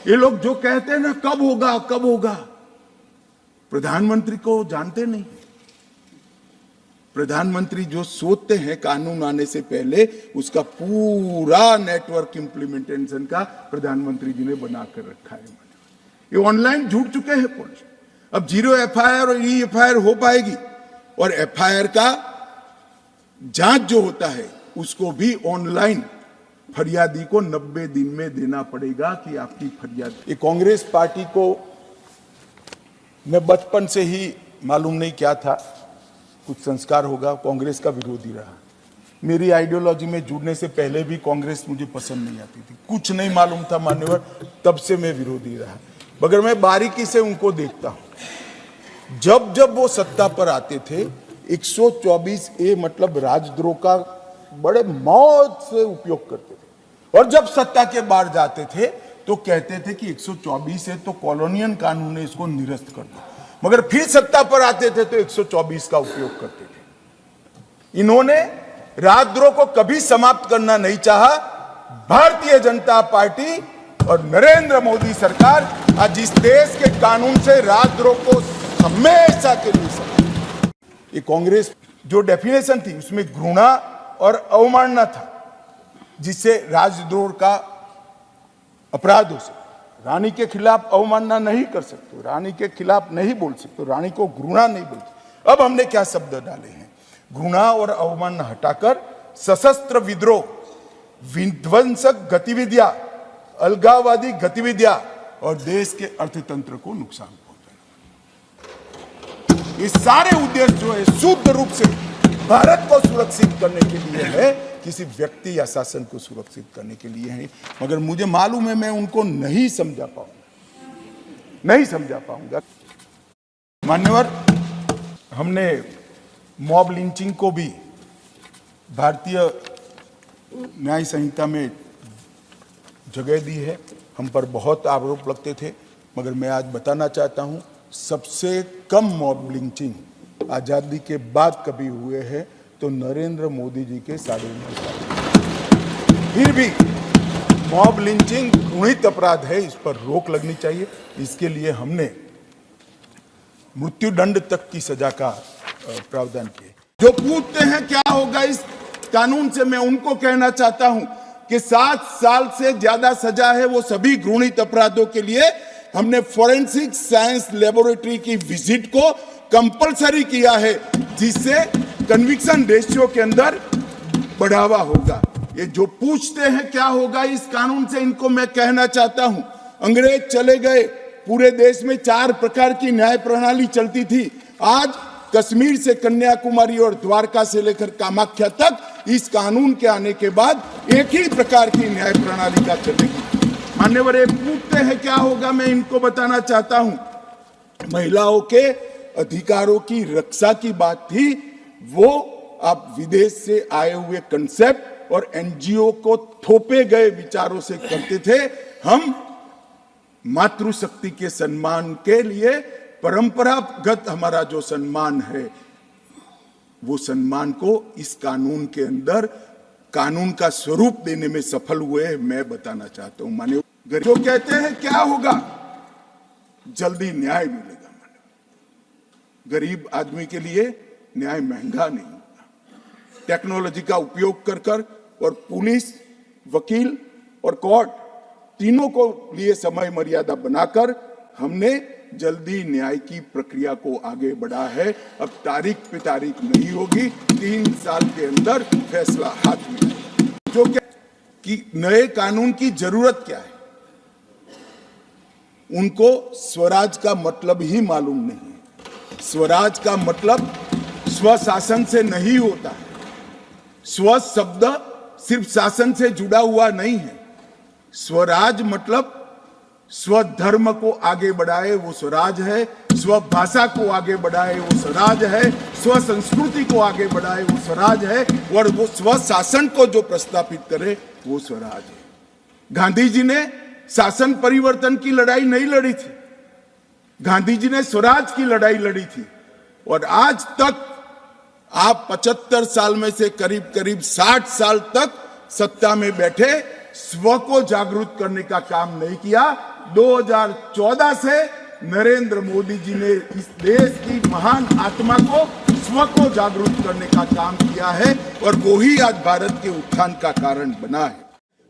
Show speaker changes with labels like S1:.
S1: ये लोग जो कहते हैं ना कब होगा कब होगा, प्रधानमंत्री को जानते नहीं। प्रधानमंत्री जो सोचते हैं कानून आने से पहले, उसका पूरा नेटवर्क इंप्लीमेंटेशन का प्रधानमंत्री जी ने बनाकर रखा है। ये ऑनलाइन जुड़ चुके हैं पुलिस। अब 0 एफआईआर और EFIR हो पाएगी, और एफआईआर का जांच जो होता है उसको भी ऑनलाइन फरियादी को 90 दिन में देना पड़ेगा कि आपकी फरियाद। ये कांग्रेस पार्टी को मैं बचपन से ही मालूम नहीं क्या था, कुछ संस्कार होगा, कांग्रेस का विरोधी रहा। मेरी आइडियोलॉजी में जुड़ने से पहले भी कांग्रेस मुझे पसंद नहीं आती थी, कुछ नहीं मालूम था मान्यवर, तब से मैं विरोधी रहा। मगर मैं बारीकी से उनको देखता हूं। जब जब वो सत्ता पर आते थे 124A मतलब राजद्रोह का बड़े मौत से उपयोग करते थे, और जब सत्ता के बाहर जाते थे तो कहते थे कि 124 है तो कॉलोनियल कानून है, इसको निरस्त कर दो। मगर फिर सत्ता पर आते थे तो 124 का उपयोग करते थे। इन्होंने राजद्रोह को कभी समाप्त करना नहीं चाहा। भारतीय जनता पार्टी और नरेंद्र मोदी सरकार आज इस देश के कानून से राजद्रोह को हमेशा के लिए, ये कांग्रेस जो डेफिनेशन थी उसमें घृणा और अवमानना था, जिससे राजद्रोह का अपराध हो सकता। रानी के खिलाफ अवमानना नहीं कर सकते, रानी के खिलाफ नहीं बोल सकते, रानी को घृणा नहीं बोल सकते। अब हमने क्या शब्द डाले हैं? घृणा और अवमानना हटाकर सशस्त्र विद्रोह, विध्वंसक गतिविधियां, अलगाववादी गतिविधियां और देश के अर्थतंत्र को नुकसान पहुंचाना, ये सारे उद्देश्य जो है शुद्ध रूप से भारत को सुरक्षित करने के लिए है, किसी व्यक्ति या शासन को सुरक्षित करने के लिए है। मगर मुझे मालूम है मैं उनको नहीं समझा पाऊंगा। मान्यवर, हमने मॉब लिंचिंग को भी भारतीय न्याय संहिता में जगह दी है। हम पर बहुत आरोप लगते थे, मगर मैं आज बताना चाहता हूं सबसे कम मॉब लिंचिंग आजादी के बाद कभी हुए हैं तो नरेंद्र मोदी जी के 9.5 साल। फिर भी मॉब लिंचिंग घृणित अपराध है, इस पर रोक लगनी चाहिए। इसके लिए हमने मृत्युदंड तक की सजा का प्रावधान किया। जो पूछते हैं क्या होगा इस कानून से, मैं उनको कहना चाहता हूं कि 7 साल से ज्यादा सजा है वो सभी घृणित अपराधों के लिए। हमने फोरेंसिक साइंस लेबोरेटरी की विजिट को कंपलसरी किया है, जिससे कन्विक्शन रेशियो के अंदर बढ़ावा होगा। ये जो पूछते हैं क्या होगा इस कानून से, इनको मैं कहना चाहता हूं अंग्रेज चले गए, पूरे देश में 4 प्रकार की न्याय प्रणाली चलती थी। आज कश्मीर से कन्याकुमारी और द्वारका से लेकर कामाख्या तक इस कानून के आने के बाद एक ही प्रकार की न्याय प्रणाली का चलेगी। मान्यवर, ये पूछते हैं क्या होगा, मैं इनको बताना चाहता हूं महिलाओं के अधिकारों की रक्षा की बात थी, वो आप विदेश से आए हुए कंसेप्ट और NGO को थोपे गए विचारों से करते थे। हम मातृशक्ति के सम्मान के लिए परंपरागत हमारा जो सम्मान है, वो सम्मान को इस कानून के अंदर कानून का स्वरूप देने में सफल हुए, मैं बताना चाहता हूं। माने जो कहते हैं क्या होगा, जल्दी न्याय मिलेगा। गरीब आदमी के लिए न्याय महंगा नहीं होगा। टेक्नोलॉजी का उपयोग कर और पुलिस, वकील और कोर्ट तीनों को लिए समय मर्यादा बनाकर हमने जल्दी न्याय की प्रक्रिया को आगे बढ़ा है। अब तारीख पे तारीख नहीं होगी, 3 साल के अंदर फैसला हाथ में आएगा। जो क्या कि नए कानून की जरूरत क्या है, उनको स्वराज का मतलब ही मालूम नहीं। स्वराज का मतलब स्वशासन से नहीं होता है। स्व शब्द सिर्फ शासन से जुड़ा हुआ नहीं है। स्वराज मतलब स्वधर्म को आगे बढ़ाए, वो स्वराज है। स्व भाषा को आगे बढ़ाए, वो स्वराज है। स्व संस्कृति को आगे बढ़ाए, वो स्वराज है। और वो स्व शासन को जो प्रस्तापित करे, वो स्वराज है। गांधी जी ने शासन परिवर्तन की लड़ाई नहीं लड़ी थी, गांधी जी ने स्वराज की लड़ाई लड़ी थी। और आज तक आप 75 साल में से करीब करीब 60 साल तक सत्ता में बैठे, स्व को जागरूक करने का काम नहीं किया। 2014 से नरेंद्र मोदी जी ने इस देश की महान आत्मा को, स्व को जागरूक करने का काम किया है और वो ही आज भारत के उत्थान का कारण बना है।